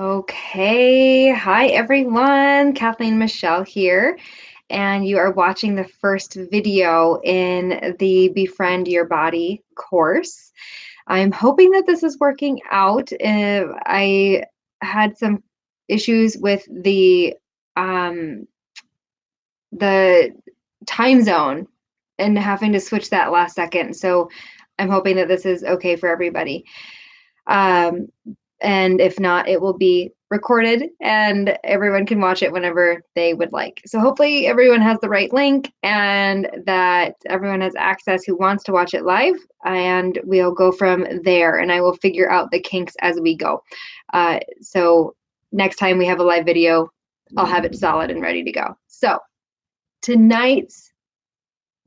Okay. Hi, everyone. Kathleen Michelle here, and you are watching the first video in the Befriend Your Body course. I'm hoping that this is working out. I had some issues with um, the time zone and having to switch that last second. So I'm hoping that this is okay for everybody. Um, and if not, it will be recorded and everyone can watch it whenever they would like. So hopefully everyone has the right link and that everyone has access who wants to watch it live, and we'll go from there, and I will figure out the kinks as we go. So next time we have a live video, I'll have it solid and ready to go. So tonight's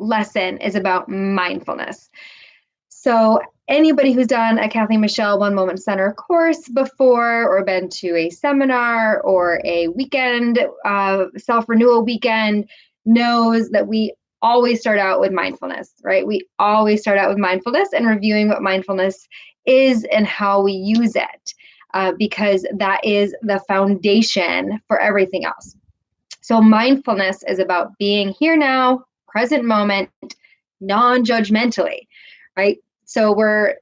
lesson is about mindfulness. So anybody who's done a Kathleen Michelle One Moment Center course before, or been to a seminar or a weekend, self-renewal weekend, knows that we always start out with mindfulness, right? We always start out with mindfulness and reviewing what mindfulness is and how we use it, because that is the foundation for everything else. So mindfulness is about being here now, present moment, non-judgmentally, right? So we're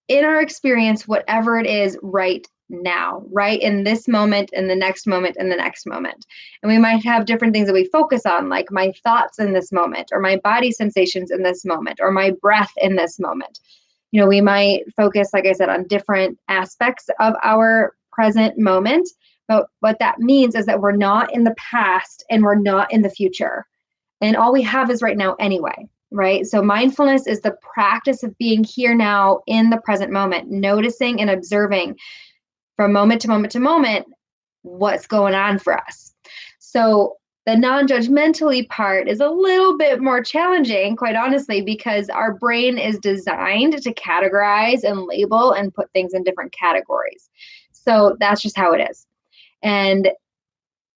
in our experience, whatever it is right now, right in this moment, in the next moment, in the next moment. And we might have different things that we focus on, like my thoughts in this moment, or my body sensations in this moment, or my breath in this moment. We might focus, like I said, on different aspects of our present moment. But what that means is that we're not in the past and we're not in the future. And all we have is right now anyway, right? So mindfulness is the practice of being here now in the present moment, noticing and observing from moment to moment to moment what's going on for us. So the non-judgmentally part is a little bit more challenging, quite honestly, because our brain is designed to categorize and label and put things in different categories. So that's just how it is. And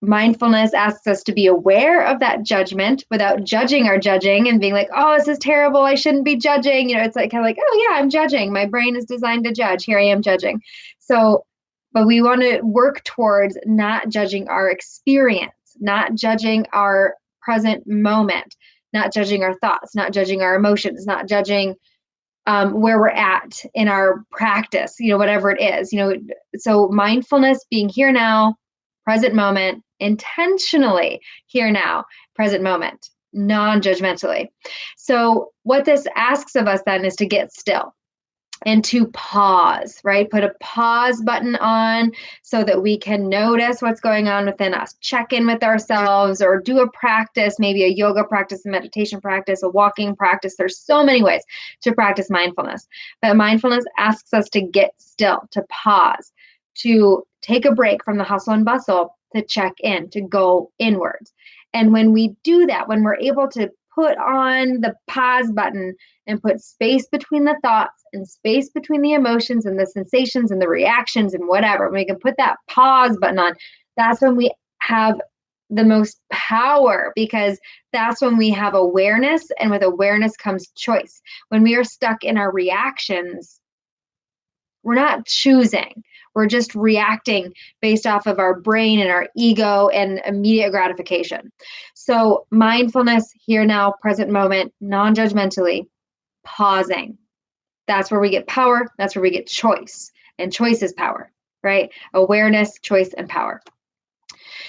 mindfulness asks us to be aware of that judgment without judging our judging and being like, oh, this is terrible, I shouldn't be judging. It's like kind of like, oh yeah, I'm judging. My brain is designed to judge. Here I am judging. So, but we want to work towards not judging our experience, not judging our present moment, not judging our thoughts, not judging our emotions, not judging where we're at in our practice, whatever it is. So mindfulness, being here now, present moment, intentionally here now, present moment, non-judgmentally. So what this asks of us then is to get still and to pause, right? Put a pause button on so that we can notice what's going on within us, check in with ourselves, or do a practice, maybe a yoga practice, a meditation practice, a walking practice. There's so many ways to practice mindfulness, but mindfulness asks us to get still, to pause, to take a break from the hustle and bustle, to check in, to go inwards. And when we do that, when we're able to put on the pause button and put space between the thoughts and space between the emotions and the sensations and the reactions and whatever, we can put that pause button on, that's when we have the most power, because that's when we have awareness, and with awareness comes choice. When we are stuck in our reactions, we're not choosing. We're just reacting based off of our brain and our ego and immediate gratification. So mindfulness, here now, present moment, non-judgmentally, pausing. That's where we get power. That's where we get choice. And choice is power, right? Awareness, choice, and power.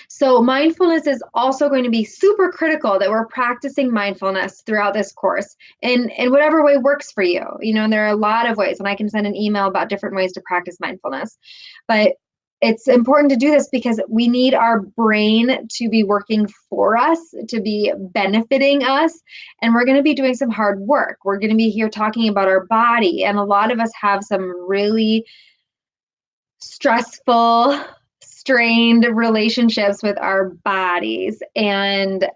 So mindfulness is also going to be super critical, that we're practicing mindfulness throughout this course in whatever way works for you. And there are a lot of ways, and I can send an email about different ways to practice mindfulness. But it's important to do this because we need our brain to be working for us, to be benefiting us. And we're going to be doing some hard work. We're going to be here talking about our body. And a lot of us have some really stressful, strained relationships with our bodies. And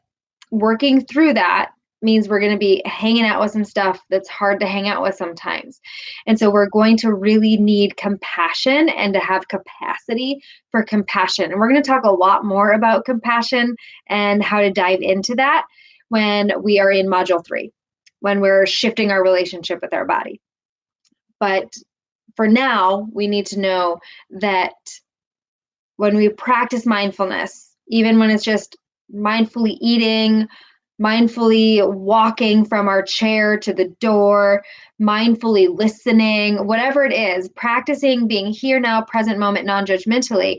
working through that means we're going to be hanging out with some stuff that's hard to hang out with sometimes. And so we're going to really need compassion and to have capacity for compassion. And we're going to talk a lot more about compassion and how to dive into that when we are in module 3, when we're shifting our relationship with our body. But for now, we need to know that when we practice mindfulness, even when it's just mindfully eating, mindfully walking from our chair to the door, mindfully listening, whatever it is, practicing being here now, present moment, non-judgmentally,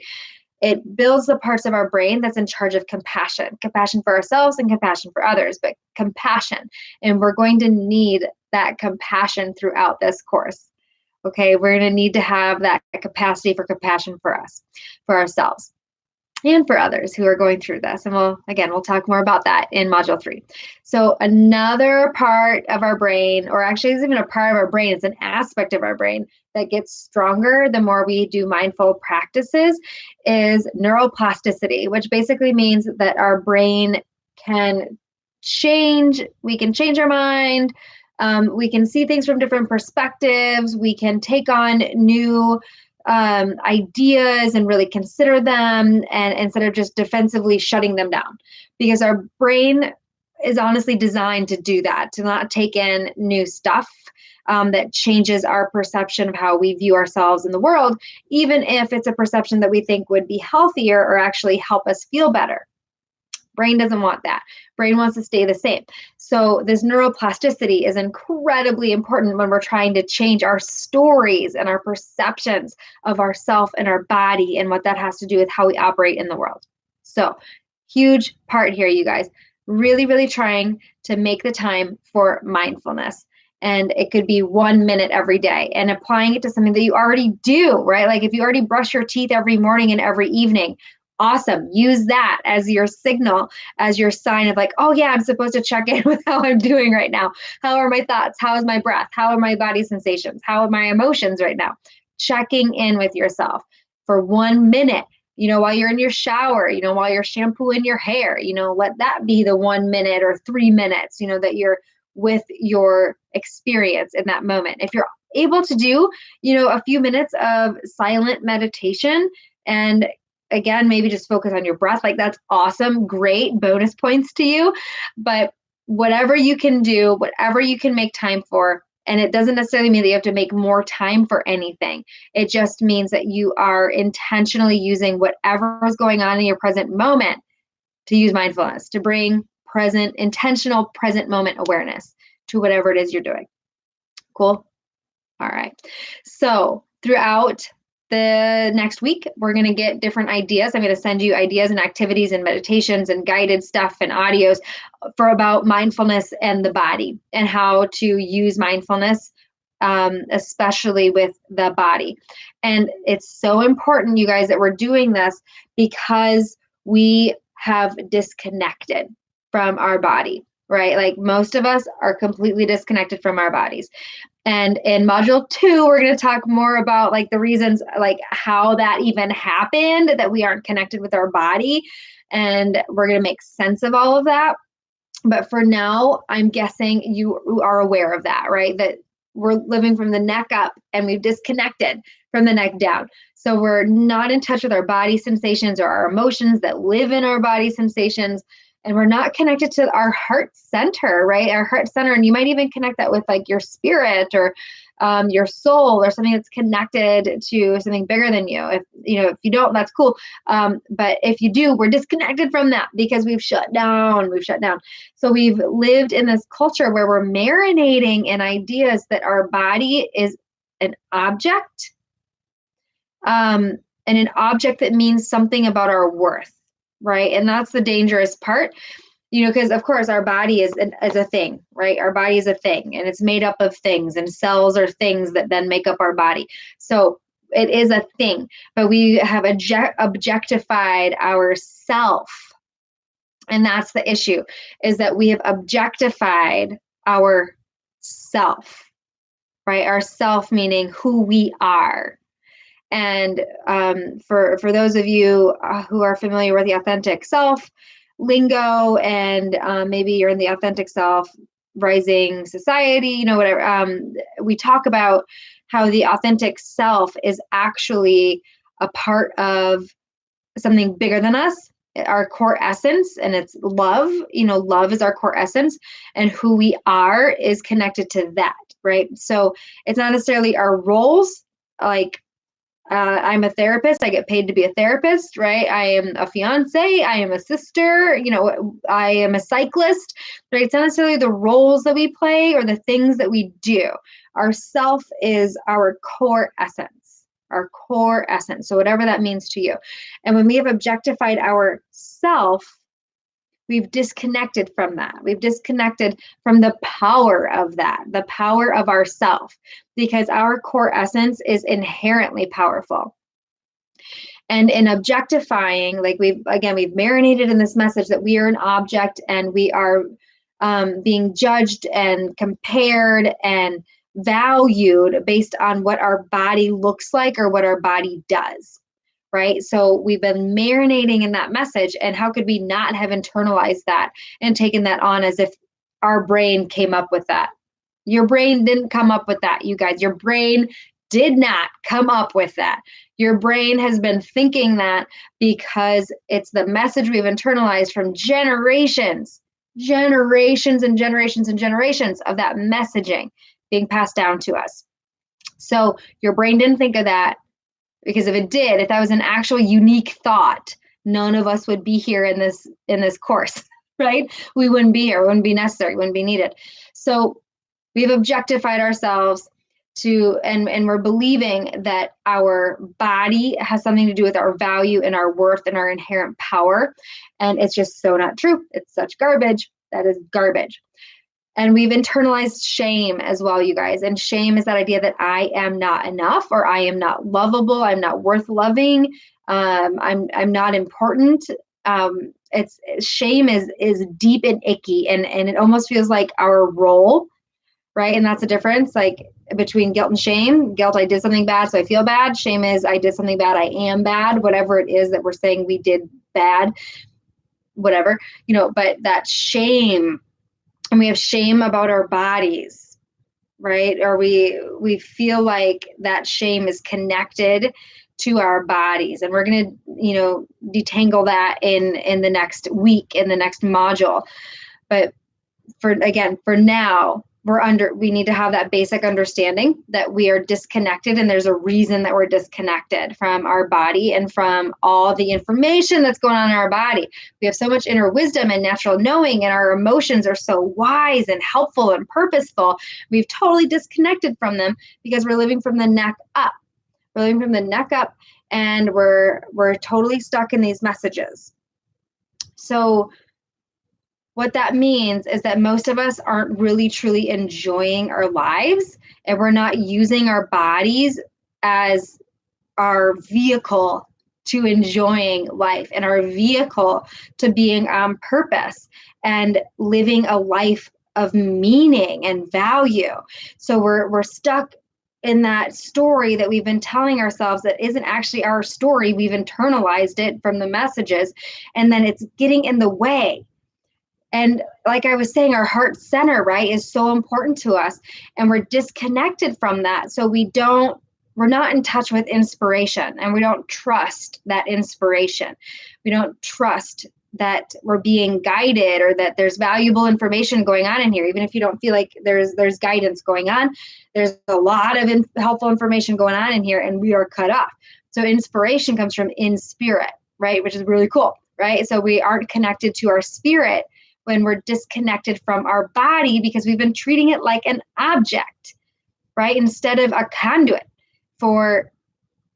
it builds the parts of our brain that's in charge of compassion for ourselves and compassion for others, but compassion. And we're going to need that compassion throughout this course. Okay, we're going to need to have that capacity for compassion for us, for ourselves, and for others who are going through this. And we'll talk more about that in module 3. So another part of our brain, or actually it's even a part of our brain, it's an aspect of our brain that gets stronger the more we do mindful practices, is neuroplasticity, which basically means that our brain can change. We can change our mind. We can see things from different perspectives. We can take on new ideas and really consider them, and instead of just defensively shutting them down, because our brain is honestly designed to do that, to not take in new stuff that changes our perception of how we view ourselves in the world, even if it's a perception that we think would be healthier or actually help us feel better. Brain doesn't want that. Brain wants to stay the same. So this neuroplasticity is incredibly important when we're trying to change our stories and our perceptions of ourself and our body, and what that has to do with how we operate in the world. So huge part here, you guys. Really, really trying to make the time for mindfulness. And it could be 1 minute every day, and applying it to something that you already do, right? Like if you already brush your teeth every morning and every evening, awesome. Use that as your signal, as your sign of like, oh yeah, I'm supposed to check in with how I'm doing right now. How are my thoughts? How is my breath? How are my body sensations? How are my emotions right now? Checking in with yourself for 1 minute, while you're in your shower, while you're shampooing your hair, let that be the 1 minute or 3 minutes, that you're with your experience in that moment. If you're able to do, a few minutes of silent meditation, and again, maybe just focus on your breath, like that's awesome, great, bonus points to you. But whatever you can do, whatever you can make time for, and it doesn't necessarily mean that you have to make more time for anything. It just means that you are intentionally using whatever is going on in your present moment to use mindfulness, to bring intentional present moment awareness to whatever it is you're doing. Cool? All right. So throughout the next week, we're going to get different ideas. I'm going to send you ideas and activities and meditations and guided stuff and audios for about mindfulness and the body, and how to use mindfulness, especially with the body. And it's so important, you guys, that we're doing this because we have disconnected from our body, right? Like most of us are completely disconnected from our bodies. And in module 2, we're going to talk more about like the reasons, like how that even happened, that we aren't connected with our body. And we're going to make sense of all of that. But for now, I'm guessing you are aware of that, right? That we're living from the neck up and we've disconnected from the neck down. So we're not in touch with our body sensations or our emotions that live in our body sensations. And we're not connected to our heart center, right? Our heart center. And you might even connect that with like your spirit or your soul, or something that's connected to something bigger than you. If you don't, that's cool. But if you do, we're disconnected from that because we've shut down. So we've lived in this culture where we're marinating in ideas that our body is an object, and an object that means something about our worth, right? And that's the dangerous part, because of course our body is a thing, right? Our body is a thing, and it's made up of things, and cells are things that then make up our body. So it is a thing, but we have objectified ourself. And that's the issue, is that we have objectified our self, right? Our self meaning who we are. And for those of you who are familiar with the authentic self lingo, and maybe you're in the authentic self rising society, whatever, we talk about how the authentic self is actually a part of something bigger than us, our core essence, and it's love. Love is our core essence, and who we are is connected to that, right? So it's not necessarily our roles, like I'm a therapist. I get paid to be a therapist, right? I am a fiance. I am a sister. I am a cyclist, right? It's not necessarily the roles that we play or the things that we do. Our self is our core essence, our core essence. So whatever that means to you. And when we have objectified our self, we've disconnected from that. We've disconnected from the power of that, the power of ourself, because our core essence is inherently powerful. And in objectifying, like we've marinated in this message that we are an object and we are being judged and compared and valued based on what our body looks like or what our body does. Right. So we've been marinating in that message. And how could we not have internalized that and taken that on as if our brain came up with that? Your brain didn't come up with that, you guys. Your brain did not come up with that. Your brain has been thinking that because it's the message we've internalized from generations and generations and generations of that messaging being passed down to us. So your brain didn't think of that. Because if it did, if that was an actual unique thought, none of us would be here in this course, right? We wouldn't be here, it wouldn't be necessary, it wouldn't be needed. So we've objectified ourselves and we're believing that our body has something to do with our value and our worth and our inherent power. And it's just so not true. It's such garbage. That is garbage. And we've internalized shame as well, you guys. And shame is that idea that I am not enough, or I am not lovable, I'm not worth loving, I'm not important. It's shame is deep and icky, and it almost feels like our role, right? And that's the difference, like between guilt and shame. Guilt, I did something bad, so I feel bad. Shame is I did something bad, I am bad. Whatever it is that we're saying we did bad, whatever, but that shame. And we have shame about our bodies, right? Or we feel like that shame is connected to our bodies. And we're going to, detangle that in the next week, in the next module. But for now, we need to have that basic understanding that we are disconnected, and there's a reason that we're disconnected from our body and from all the information that's going on in our body. We have so much inner wisdom and natural knowing, and our emotions are so wise and helpful and purposeful. We've totally disconnected from them because we're living from the neck up. We're living from the neck up, and we're totally stuck in these messages. So what that means is that most of us aren't really truly enjoying our lives, and we're not using our bodies as our vehicle to enjoying life and our vehicle to being on purpose and living a life of meaning and value. So we're stuck in that story that we've been telling ourselves that isn't actually our story. We've internalized it from the messages, and then it's getting in the way. And like I was saying, our heart center, right, is so important to us, and we're disconnected from that. So we're not in touch with inspiration, and we don't trust that inspiration. We don't trust that we're being guided or that there's valuable information going on in here. Even if you don't feel like there's guidance going on, there's a lot of helpful information going on in here, and we are cut off. So inspiration comes from in spirit, right, which is really cool, right? So we aren't connected to our spirit when we're disconnected from our body because we've been treating it like an object, right? Instead of a conduit for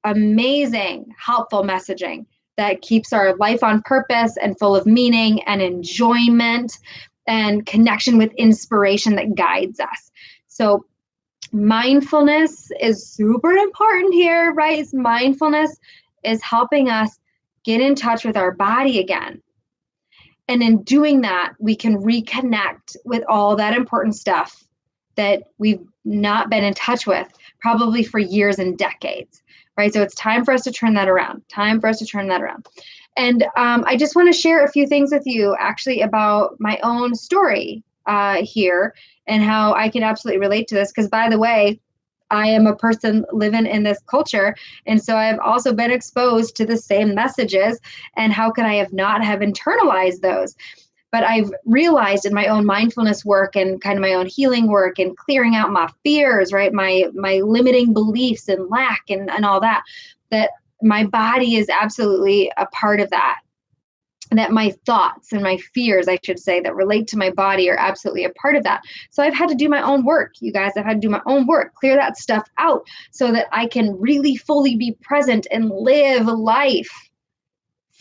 amazing, helpful messaging that keeps our life on purpose and full of meaning and enjoyment and connection with inspiration that guides us. So mindfulness is super important here, right? Mindfulness is helping us get in touch with our body again. And in doing that, we can reconnect with all that important stuff that we've not been in touch with probably for years and decades, right? So it's time for us to turn that around. And I just want to share a few things with you actually about my own story here and how I can absolutely relate to this. Because by the way, I am a person living in this culture. And so I've also been exposed to the same messages. And how could I have not have internalized those? But I've realized in my own mindfulness work and kind of my own healing work and clearing out my fears, right? My limiting beliefs and lack and all that that my body is absolutely a part of that. That my thoughts and my fears, I should say, that relate to my body are absolutely a part of that. So I've had to do my own work, you guys. I've had to do my own work, clear that stuff out so that I can really fully be present and live life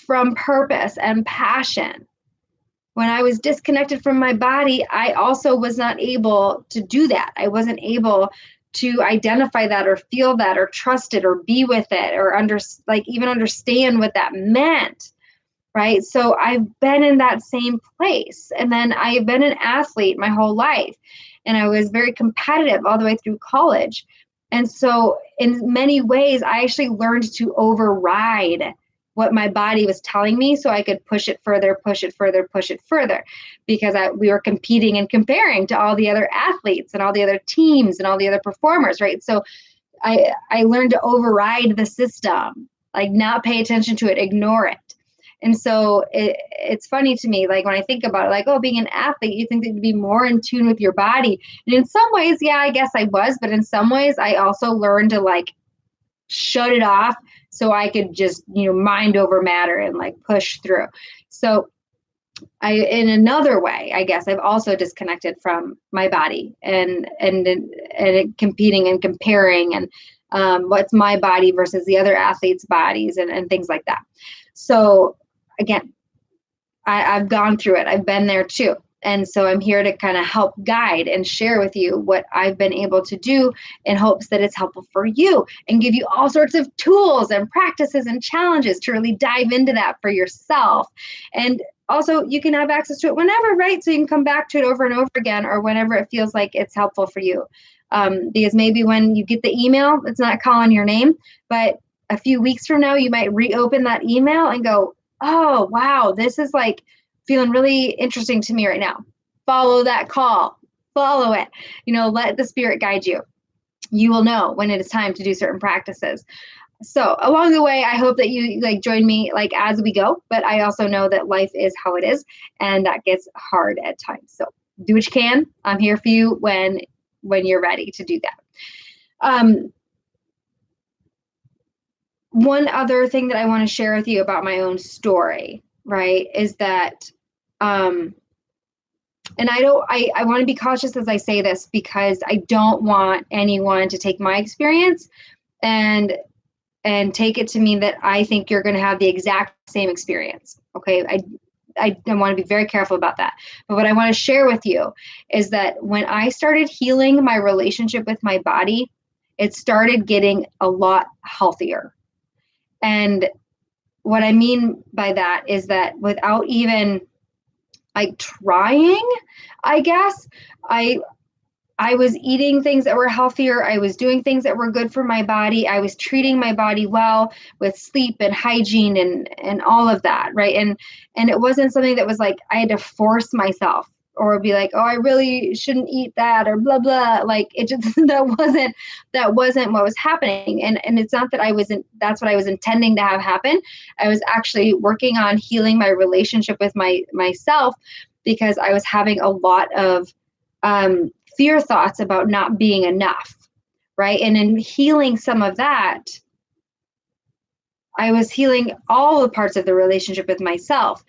from purpose and passion. When I was disconnected from my body, I also was not able to do that. I wasn't able to identify that or feel that or trust it or be with it or even understand what that meant. Right. So I've been in that same place. And then I've been an athlete my whole life. And I was very competitive all the way through college. And so in many ways, I actually learned to override what my body was telling me so I could push it further, push it further, push it further, because we were competing and comparing to all the other athletes and all the other teams and all the other performers. Right. So I learned to override the system, like not pay attention to it, ignore it. And so it's funny to me, like when I think about it, like, oh, being an athlete, you think that you'd be more in tune with your body. And in some ways, yeah, I guess I was. But in some ways, I also learned to like shut it off so I could just, mind over matter and like push through. So in another way, I guess I've also disconnected from my body and competing and comparing and what's my body versus the other athletes' bodies and things like that. So again, I've gone through it. I've been there too. And so I'm here to kind of help guide and share with you what I've been able to do in hopes that it's helpful for you and give you all sorts of tools and practices and challenges to really dive into that for yourself. And also you can have access to it whenever, right? So you can come back to it over and over again or whenever it feels like it's helpful for you. Because maybe when you get the email, it's not calling your name, but a few weeks from now, you might reopen that email and go, oh, wow, this is like feeling really interesting to me right now. Follow that call, follow it, let the spirit guide you. You will know when it is time to do certain practices. So along the way, I hope that you like join me like as we go, but I also know that life is how it is and that gets hard at times. So do what you can. I'm here for you when you're ready to do that. One other thing that I want to share with you about my own story, right, is that, and I want to be cautious as I say this because I don't want anyone to take my experience and take it to mean that I think you're going to have the exact same experience. Okay. I want to be very careful about that. But what I want to share with you is that when I started healing my relationship with my body, it started getting a lot healthier. And what I mean by that is that without even like trying, I guess, I was eating things that were healthier. I was doing things that were good for my body. I was treating my body well with sleep and hygiene and all of that, right? And it wasn't something that was like I had to force myself or be like, oh, I really shouldn't eat that or blah blah. Like it just that wasn't what was happening. And it's not that that's what I was intending to have happen. I was actually working on healing my relationship with myself because I was having a lot of fear thoughts about not being enough, right? And in healing some of that, I was healing all the parts of the relationship with myself.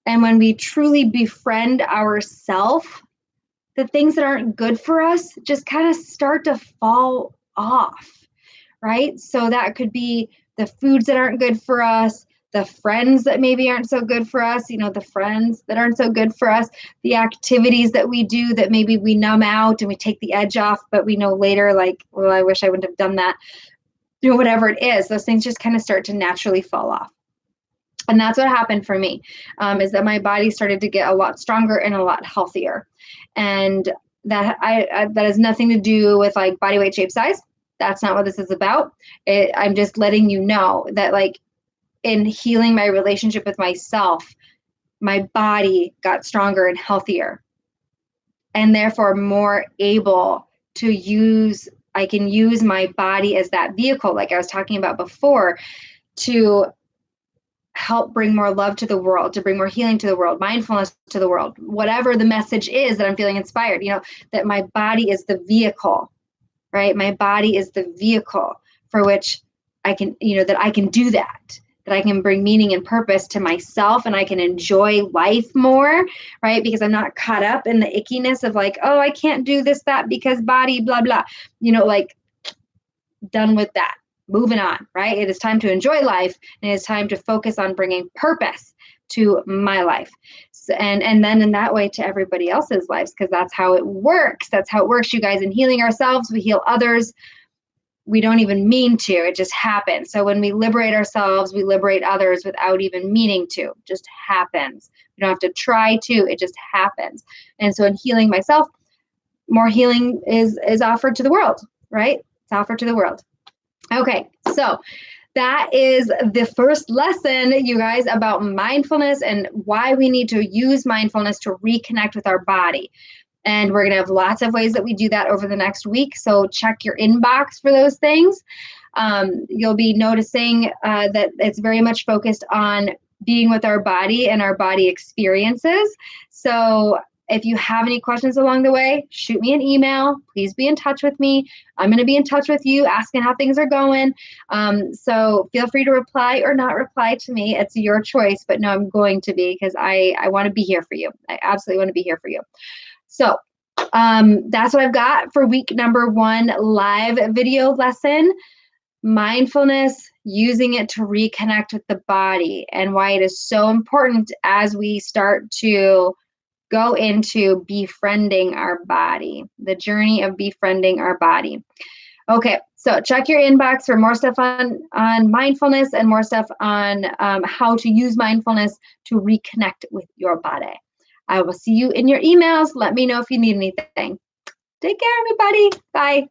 And when we truly befriend ourselves, the things that aren't good for us just kind of start to fall off, right? So that could be the foods that aren't good for us, the friends that maybe aren't so good for us, the friends that aren't so good for us, the activities that we do that maybe we numb out and we take the edge off, but we know later, like, well, I wish I wouldn't have done that. Whatever it is, those things just kind of start to naturally fall off. And that's what happened for me, is that my body started to get a lot stronger and a lot healthier. And that that has nothing to do with like body weight, shape, size. That's not what this is about. I'm just letting you know that like in healing my relationship with myself, my body got stronger and healthier and therefore more able to I can use my body as that vehicle, like I was talking about before, to help bring more love to the world, to bring more healing to the world, mindfulness to the world, whatever the message is that I'm feeling inspired, that my body is the vehicle, right? My body is the vehicle for which that I can do that I can bring meaning and purpose to myself, and I can enjoy life more, right? Because I'm not caught up in the ickiness of like, oh, I can't do this, that, because body, blah, blah, like done with that, moving on, right? It is time to enjoy life, and it is time to focus on bringing purpose to my life. So, and then in that way to everybody else's lives, because that's how it works. That's how it works, you guys. In healing ourselves, we heal others. We don't even mean to, it just happens. So when we liberate ourselves, we liberate others without even meaning to. It just happens. We don't have to try to, it just happens. And so in healing myself, more healing is offered to the world, right? It's offered to the world. Okay, so that is the first lesson, you guys, about mindfulness and why we need to use mindfulness to reconnect with our body. And we're going to have lots of ways that we do that over the next week. So check your inbox for those things. You'll be noticing that it's very much focused on being with our body and our body experiences. So if you have any questions along the way, shoot me an email. Please be in touch with me. I'm going to be in touch with you, asking how things are going. So feel free to reply or not reply to me. It's your choice, but no, I'm going to be, because I want to be here for you. I absolutely want to be here for you. So that's what I've got for week number 1 live video lesson. Mindfulness, using it to reconnect with the body, and why it is so important as we start to go into befriending our body, the journey of befriending our body. Okay, so check your inbox for more stuff on mindfulness and more stuff on how to use mindfulness to reconnect with your body. I will see you in your emails. Let me know if you need anything. Take care, everybody. Bye.